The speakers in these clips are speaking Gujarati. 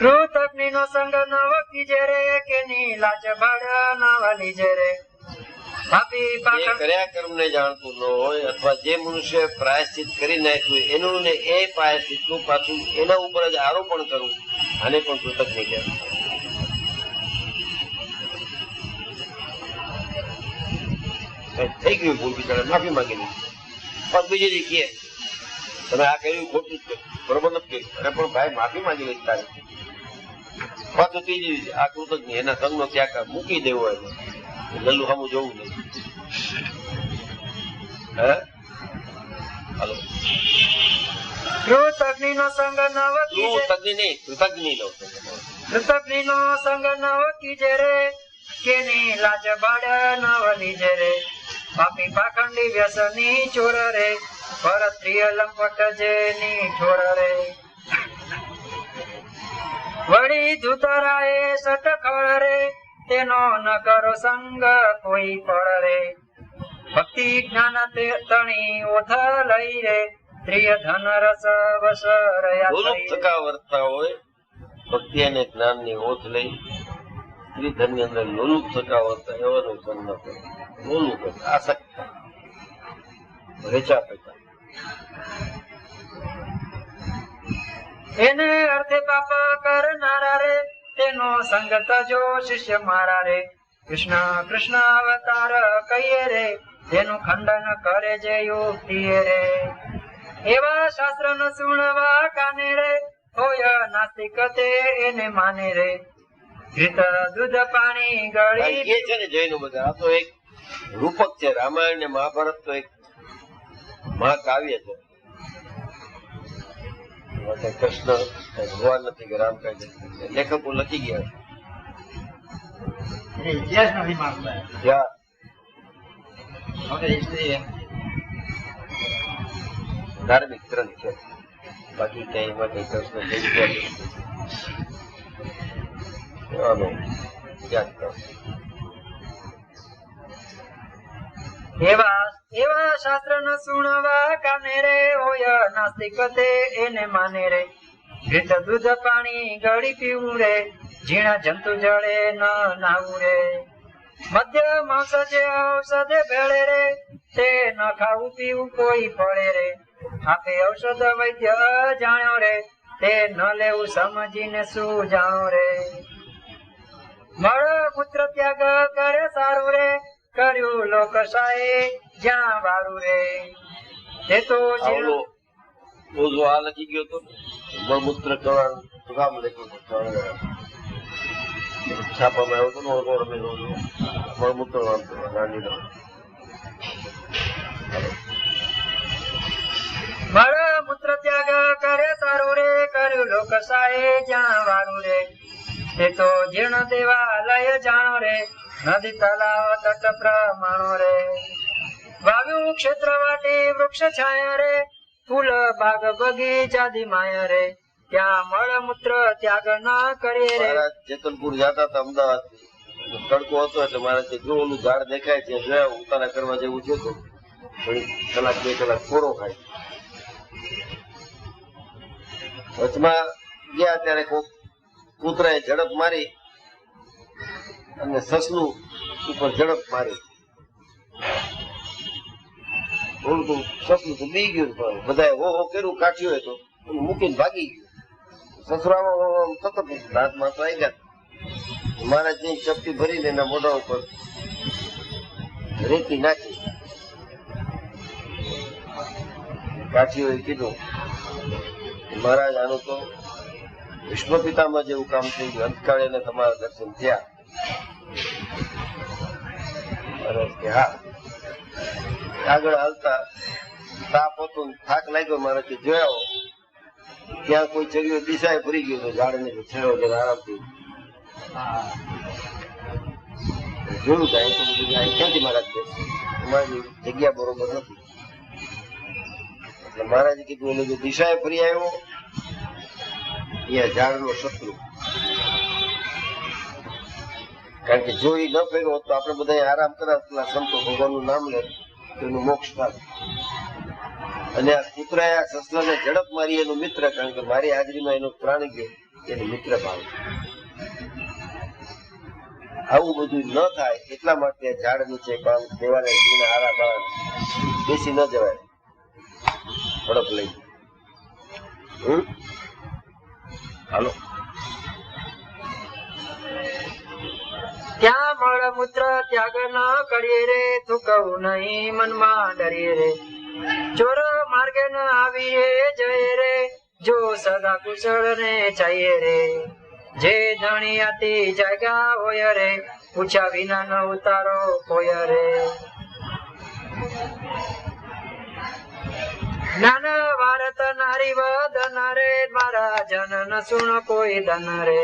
કૃતજ્ઞ નો સંગ ન વકીજે રે, કેની લાજ બળ ન વલીજે રે. પાપી પાખંડ કર્યા કર્મ ને જાણતું ન હોય, અથવા જે મનુષ્ય પ્રાયશ્ચિત કરી નાખ્યું એનું ને એ પ્રાયશ્ચિત નું પાછું એના ઉપર જ આરોપણ કરવું, આને પણ કૃતજ્ઞ કહેવાય. થઈ ગયું ભૂલ, બિચારા માફી માંગી લીધી. પણ બીજી કહે તમે આ કર્યું ખોટું જ કર્યું, બરોબર નથી કર્યું. અરે પણ ભાઈ માફી માંગી લીધી તારે. પાછું ત્રીજી આ કૃતજ્ઞ એના સંગનો ત્યાગ મૂકી દેવો એને. લલ્લુ સામું જોવું નહીં. હે હાલો, કૃતજ્ઞ નો સંગ ન વકીજે, કૃતજ્ઞ નહીં, કૃતજ્ઞ નો કૃતજ્ઞ નો સંગ ન વકીજે રે, કેની લાજ બળ ન વલીજે રે. પાપી પાખંડી વ્યસની ચોર રે, પરત્રિય લંપટ જેની ઠોર રે. વળી ધૂતરાએ સટખળ રે, તેનો ન કરો સંગ કોઈ ફળ રે. ભક્તિ જ્ઞાન તે તણી ઓથ લઈ રે, પ્રિય ધન રસ વસ લોલુપ થકા વર્તા હોય, ભક્તિ અને જ્ઞાન ની ઓથ લઈ ધન ની અંદર લોલુપ થકા વર્તા એવાનું સન્ન ન કરે. લોલુપ આસક્ત રેચા પેટા એને અર્થે પાપ કરનારા રે, તેનો સંગ તજો શિષ્ય મારા રે. કૃષ્ણ કૃષ્ણ અવતાર કહીએ રે, તેનું ખંડન કરે જે યુક્તિ રે. એવા શાસ્ત્ર ન સુણવા કાને રે, હોય નાસ્તિક તે એને માને રે. ઘૃત દૂધ પાણી ગળી એ છે ને જૈનો બધા. આ તો એક રૂપક છે. રામાયણ ને મહાભારત તો એક મહાકાવ્ય છે. કૃષ્ણ ભગવાન નથી કે રામ કઈ નથી, લેખકો લખી ગયા. ઇતિહાસ નથી માનતા. ધાર્મિક ગ્રંથ છે, બાકી કઈ એમાં કઈ કૃષ્ણ યાદ કરો. એવા શાસ્ત્ર ન સુણવા કાને રે, હોય નાસ્તિક તે એને માને રે. ઘૃત દૂધ પાણી ગળી પીવું રે, ઝીણા જંતુ જળે ન નાવું રે. મધ્ય માંસ જે ઔષધ ભેળે રે, તે ન ખાવું પીવું કોઈ ફળે રે. આપે ઔષધ વૈદ્ય જાણ્યો રે, તે ન લેવું સમજીને શું જાણો રે. મળ પુત્ર ત્યાગ કરે સારું રે, કર્યું લોકશાહે જ્યાં વારું રે. તે તો જો આ લખી ગયો તો મળમૂત્ર કરવાનું કામ લખ્યું છાપામાં આવ્યો હતો ને મળમૂત્ર નાની મળ મૂત્ર ત્યાગ કરે સારું રે, કર્યું લોકશાહે જ્યાં વારું રે. તે તો જીર્ણ દેવાલય જાણો રે, નદી તલાવ તટ પ્રમાણો રે. વાવ્યું ક્ષેત્ર વાટી વૃક્ષ છાયા રે, ફૂલ બાગ બગીચાદી માયા રે. ત્યાં મળ મૂત્ર ત્યાગ ના કરે રે. જેતનપુર જતા હતા અમદાવાદ, તડકો હતો એટલે મારે જો ઓલું ઝાડ દેખાય છે જોયા ઉતારા કરવા જેવું છે તો કલાક બે કલાક કોરો ખાય. વચમાં ગયા ત્યારે કોક કૂતરાએ ઝડપ મારી અને સસલું ઉપર ઝડપ મારી. ઓલું સસલું તો બી ગયું, પણ બધાએ હો હો કર્યું, કાઢ્યું હોય તો મૂકીને ભાગી ગયું. સસરામાં સતત દાંતમાં તો આવી ગયા. મહારાજની ચપટી ભરીને એના મોઢા ઉપર રેતી નાખી. કાઠીઓએ કીધું મહારાજ આનું તો વિશ્વ પિતામાં જેવું કામ થઈ ગયું, અંતકાળે ને તમારા દર્શન થયા. હા, આગળ હાલતા તાપ હતો, થાક લાગ્યો, મારે જોયા ત્યાં કોઈ ચર્યો દિશાએ ભરી ગયો ઝાડ ને છેડો જરા આરામથી જોયું થાય તો બધું ક્યાંથી મહારાજ તમારી જગ્યા બરોબર નથી. એટલે મહારાજે કીધું એટલે જો દિશાએ ફરી આવ્યો એ ઝાડનો શત્રુ, કારણ કે જો એ ન ફેર્યો તો આપણે બધા આરામ કરાવતા સંતો ભગવાનનું નામ લે તો એનું મોક્ષ થાય. અને આ કૂતરાએ આ સસલાને ઝડપ મારી એનો મિત્ર, કારણ કે મારી હાજરીમાં એનો પ્રાણ ગયો એને મિત્ર ભાવ. આવું બધું ન થાય એટલા માટે ઝાડ નીચે કામ દેવાને જીવને હારા બાર બેસી ન જવાય. પડક લઈ હાલો. ત્યાં મળમૂત્ર ત્યાગ ન કરીએ રે, થૂકવું નહીં મનમાં ડરીએ રે, ચોર માર્ગે ન આવીએ જઈએ રે, જો સદા કુશળ ને ચાહીએ રે, જે ધણિયાતી જાગ્યા હોય રે, પૂછ્યા વિના ન ઉતારો કોઈ રે. જ્ઞાન ભારત નારી વદન રે, મારા જન ન સુણ કોઈ ધન રે,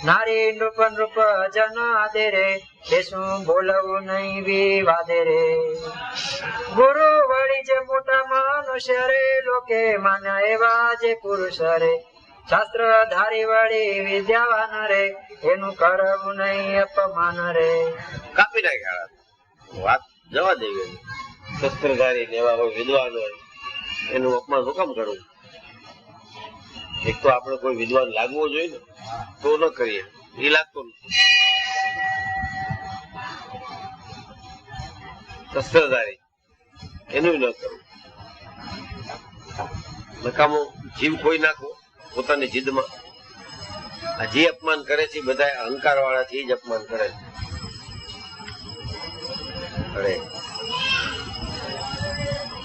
નારી નૃપ નૃપ જન આદે રે, એ શું બોલવું નહીં વિવાદે રે. ગુરુ વળી જે મોટા મનુષ્ય રે, લોકે માન્યા એવા જે પુરુષ રે, શાસ્ત્ર ધારી વળી વિદ્યાવાન રે, એનું કરવું નહીં અપમાન રે. કાપી નાખ્યા વાત જવા દેવી. શસ્ત્રધારી ને એવા હોય વિદ્વાન હોય એનું અપમાન શું કામ કરવું? એક તો આપણે કોઈ વિદ્વાન લાગવો જોઈએ ને, તો ન કરીએ. એ લાગતો નથી. શસ્ત્રધારી એનું ન કરવું. નકામો જીવ કોઈ નાખવો પોતાની જીદમાં. આ જે અપમાન કરે છે બધા અહંકાર વાળાથી જ અપમાન કરે છે. અરે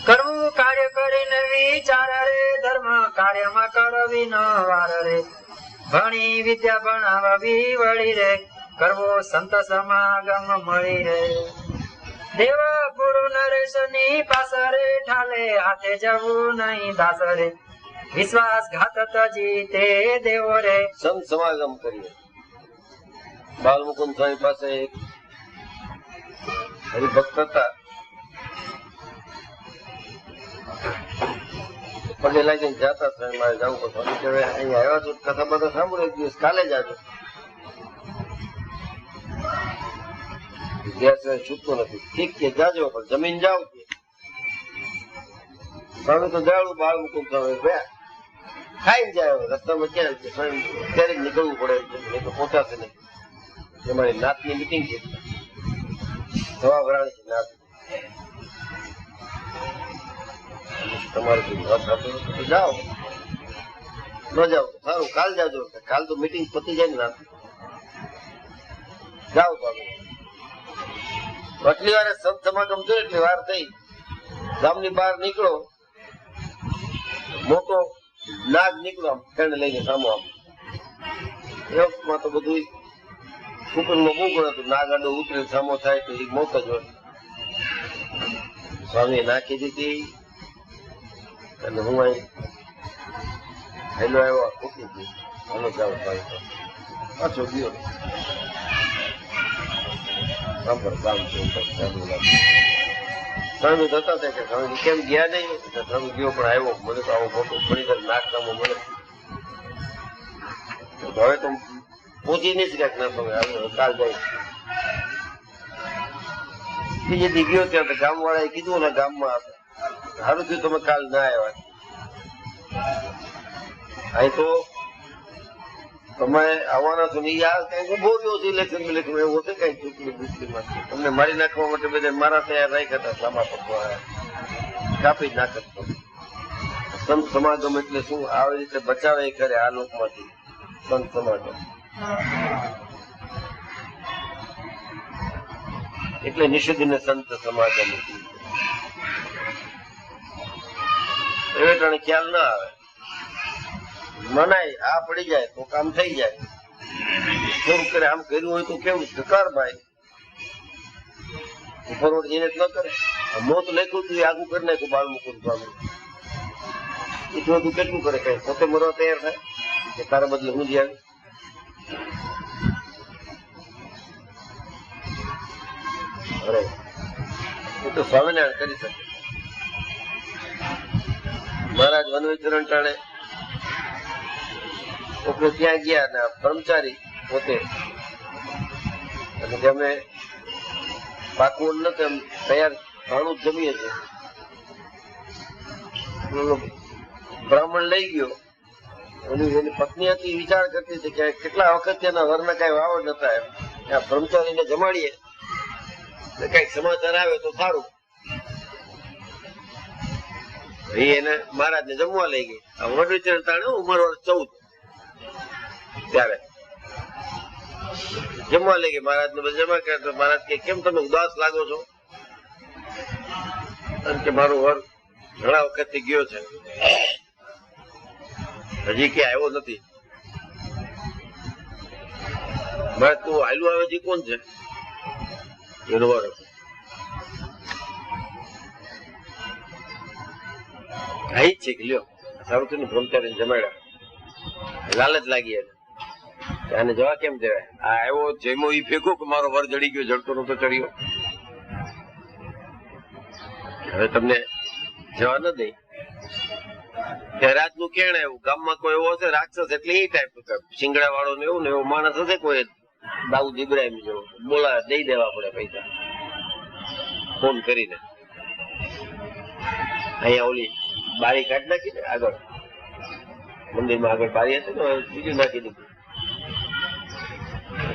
કરવું કાર્ય કરીને વિચાર રે, ધર્મ કાર્યમાં કરવી ન વાર રે, ભણી વિદ્યા ભણાવવી વળી રે, કરવો સંત સમાગમ મળી રે. દેવ ગુરુ નરેશ ની પાસ રે, ઠાલે હાથે જવું નહીં દાસ રે, વિશ્વાસઘાત તજી તે દેવો રે. સંત સમાગમ કરીએ. બાલમુકુંદ સ્વામી પાસે એક હરિભક્ત હતા. પગે લાગીને જતા હતા, મારે જવું પડતું. અહીંયા આવ્યા છો કથા બધા સાંભળો, એક દિવસ કાલે જ આવજો. છૂટતો નથી. ઠીક છે જાજો, પણ જમીન જાવ. સ્વામી તો દયાળુ બાલમુકુંદ સ્વામી ગયા ખાઈ જાય. રસ્તામાં ક્યાં ક્યારેક નીકળવું પડે, નહીં તો પહોંચાશે નહીં. અમારી નાતની મિટિંગ છે, સવા વરાણી છે નાત. તમારે જાઓ, ન જાઓ સારું, કાલ જાજો. કાલ તો મિટિંગ પતી જાય ને નાત. જાઓ તો આટલી વાર સંત સમાગમ થયો, એટલી વાર થઈ. ગામની બહાર નીકળો, મોટો નાગ નીકળો, આમ ફેણ લઈને સામો. આમ એમાં તો બધું કુકરમાં બહુ ગણ હતું. નાગ આડો ઉતરે સામો થાય તો એ મોત જ હોય. સ્વામી નાખી દીધી અને હું અહીં હેલો આવ્યો, ઉઠી ગઈ. હાલો જાઓ પાછો ગયો. ગામ છે સ્વામી થતા હતા કે સ્વામી કેમ ગયા નહીં? સ્વામી ગયો પણ આવ્યો. મને તો આવું મોટું ઘણી વાર નાખતામો મળે. હવે તો પહોંચી નહીં શક્યા ના સ્વામી, કાલ જાય. બીજે દી ગયો ત્યાં તો ગામ વાળાએ કીધું ને, ગામમાં સારું થયું તમે કાલ ના આવ્યા. અહીં તો તમે આવવાના છો નહીં, આ કઈ બોલ્યો છે ઇલેક્શન ઇલેક્શન એવું છે કઈ ચૂંટણી બુટલીમાં. તમને મારી નાખવા માટે બધા મારા તૈયાર રાખ્યા હતા. સામા પકડો કાપી જ નાખતો. સંત સમાગમ એટલે શું? આવી રીતે બચાવે કરે આ લોકમાંથી સંત સમાગમ. એટલે નિષેધીને સંત સમાગમ એવે ટાણે ખ્યાલ ના આવે. મનાય આ પડી જાય તો કામ થઈ જાય. થોડું કરે આમ કર્યું હોય તો કેવું કર ભાઈ, ફોરવર્ડ જઈને જ ન કરે. મોત લખ્યું હતું એ આગું કરી નાખ્યું બાલમુકુંદ સ્વામી. એટલું બધું કેટલું કરે, કઈ પોતે મરવા તૈયાર થાય કે તારા બદલે હું જ આવી. અરે એ તો સ્વામિનારાયણ કરી શકે. મહારાજ વનવિચરણ ટાણે આપણે ત્યાં ગયા ને કર્મચારી પોતે, અને જે અમે પાકવું નથી એમ તૈયાર ઘણું જ જમીએ છીએ. બ્રાહ્મણ લઈ ગયો એની પત્ની હતી વિચાર કરતી હતી કે કેટલા વખત તેના વરના કઈ વાવ નતા એમ ત્યાં બ્રહ્મચારીને જમાડીએ કઈક સમાચાર આવે તો સારું. એને મહારાજ ને જમવા લઈ ગઈ. વડવીચરણ તાણે ઉંમર વર્ષ 14 ત્યારે જમવા લઈ ગઈ. મહારાજ ને જમા કર્યા તો મહારાજ કે કેમ તમે ઉદાસ લાગો છો? કારણ કે મારો વર ઘણા વખત થી ગયો છે, હજી ક્યાં આવ્યો નથી. બસ તું હાલું આવે છે કોણ છે? એનો વર જ છે કે લ્યો સારું થયું ને બ્રહ્મચારી જમાડ્યા. લાલચ લાગી એને આને જવા કેમ દેવાય? આ આવ્યો જેમો ઈ ફેંકો કે મારો વર જડી ગયો, જડતો નતો ચડ્યો, હવે તમને જવા ન દઈ. રાત નું કેણ એવું ગામમાં કોઈ એવો હશે રાક્ષસ એટલે એ ટાઈપ શિંગડા વાળો ને એવું ને એવો માણસ હશે કોઈ દાઉદ ઇબ્રાહિમ જેવો, બોલા દઈ દેવા પડે પૈસા ફોન કરીને. અહીંયા ઓલી બારી કાઢી નાખી ને આગળ મંદિરમાં આગળ બારી હતી ને બીજું નાખી દીધું.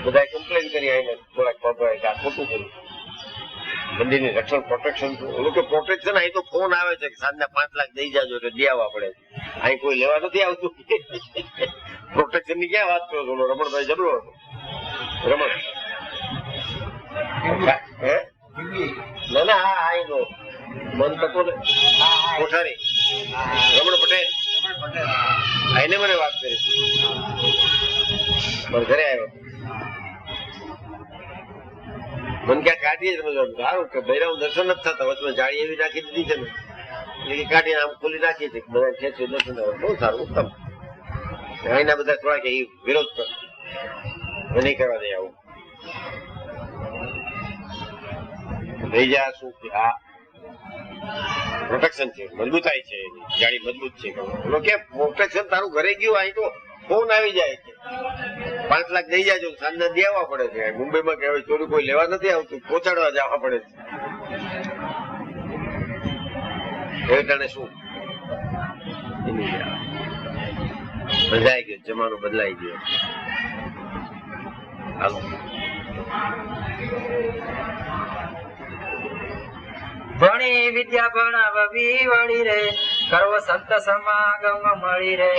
બધા કમ્પ્લેન કરી આવીને થોડાક પકડાય કે આ ખોટું કર્યું. મંદિરની રક્ષણ પ્રોટેક્શન પ્રોટેક્શન અહીં તો ફોન આવે છે કે સાંજના 5 લાખ દઈ જાજો એટલે દે આવવા પડે. અહીં કોઈ લેવા નથી આવતું. પ્રોટેક્શન ની ક્યાં વાત કરો છો? રમણભાઈ જબરો હતો. રમણ ના ના હા અહીં નો મન થતો ને કોઠારી રમણ પટેલ એને મને વાત કરી મને ઘરે આવ્યો. મને ક્યાં કાઢીએ સારું કે બૈરાવ દર્શન જ થતા વચમાં જાળી એવી નાખી દીધી છે ને એટલે કાઢીને આમ ખોલી નાખી છે બધા ખેંચ્યું દર્શન બહુ સારું ઉત્તમ. અહીંના બધા થોડા કે વિરોધ કર નહીં કરવા દે આવું લઈ જા શું આ પ્રોટેક્શન છે, મજબૂતાઈ છે, જાળી મજબૂત છે. કે પ્રોટેક્શન તારું ઘરે ગયું અહીં તો ફોન આવી જાય છે 5 લાખ દઈ જાજો સાંજના દેવા પડે છે. મુંબઈમાં કહેવાય ચોરી કોઈ લેવા નથી આવતું, પહોંચાડવા જવા પડે છે. એ કારણે શું બદલાઈ ગયો, જમાનો બદલાઈ ગયો. હાલો ભણી વિદ્યા ભણાવવી વળી રે, કરવો સંત સમાગમ મળી રે.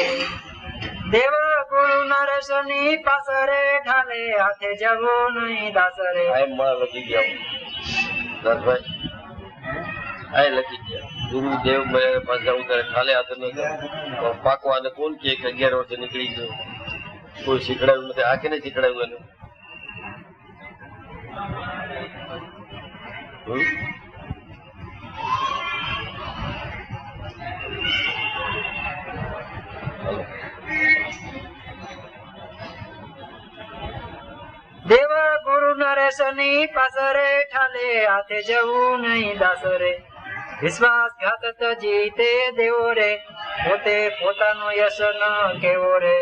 દેવ ગુરુ નરેશ ની પાસરે, ઠાલે હાથે જવું નહીં દાસરે. લખી ગયા દસભાઈ આ લખી ગયા ગુરુ દેવ પાસે જવું ત્યારે ઠાલે હાથે ન પાકવા ને કોણ કે 11 વર્ષે નીકળી ગયો, કોઈ શીખડાયું નથી. આ કે નહીં શીખડાયું એને? દેવ ગુરુ નરેશ ની પાસરે, ઠાલે હાથે જવું નહીં દાસરે. વિશ્વાસઘાત જીતે દેવો રે, પોતે પોતાનો યશ ન કેવો રે.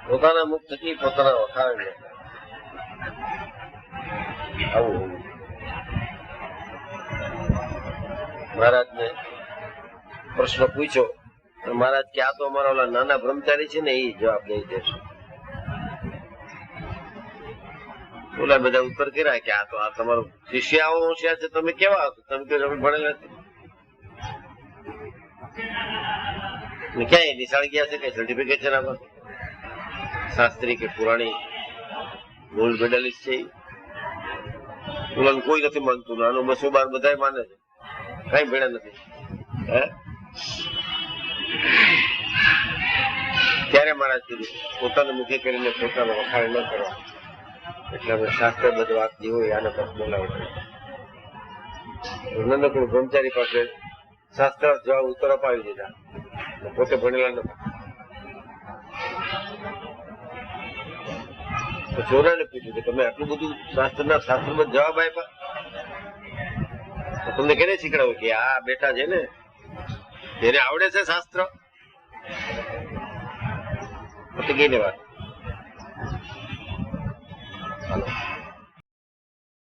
પોતાના મુખ થકી પોતાના વખાણ આવું. મહારાજ ને પ્રશ્ન પૂછ્યો, મહારાજ કે આ તો અમારા ઓલા નાના બ્રહ્મચારી છે ને એ જવાબ દઈ દેશે. ઓલા બધા ઉત્તર કર્યા કે આ તો આ તમારું શિષ્ય આવો હોશિયાર છે, તમે કેવા હતો? તમે તો ભણેલા નથી ક્યાંય નિશાળ ગયા છે? કઈ સર્ટિફિકેટ છે ના શાસ્ત્રી કે પુરાણી ગોલ્ડ મેડલિસ્ટ છે? ઓલાને કોઈ નથી માનતું. આનો 212 બધા માને છે, કઈ ભેડા નથી. ત્યારે મહારાજ કીધું પોતાને મુખે કરીને પોતાનો વખાણ ન કરવા, એટલે હવે શાસ્ત્ર બધું વાત જે હોય આના પાસે બોલાવડે. નંદકુળ બ્રહ્મચારી પાસે શાસ્ત્ર જવાબ ઉત્તર અપાવી દીધા, પોતે ભણેલા નતા. પછી ઓલાને પૂછ્યું કે તમે આટલું બધું શાસ્ત્રમાં જવાબ આપ્યા, તમને કેને શીખડાવ્યું? કે આ બેઠા છે ને એને આવડે છે શાસ્ત્ર. પતી ગઈ ને વાત.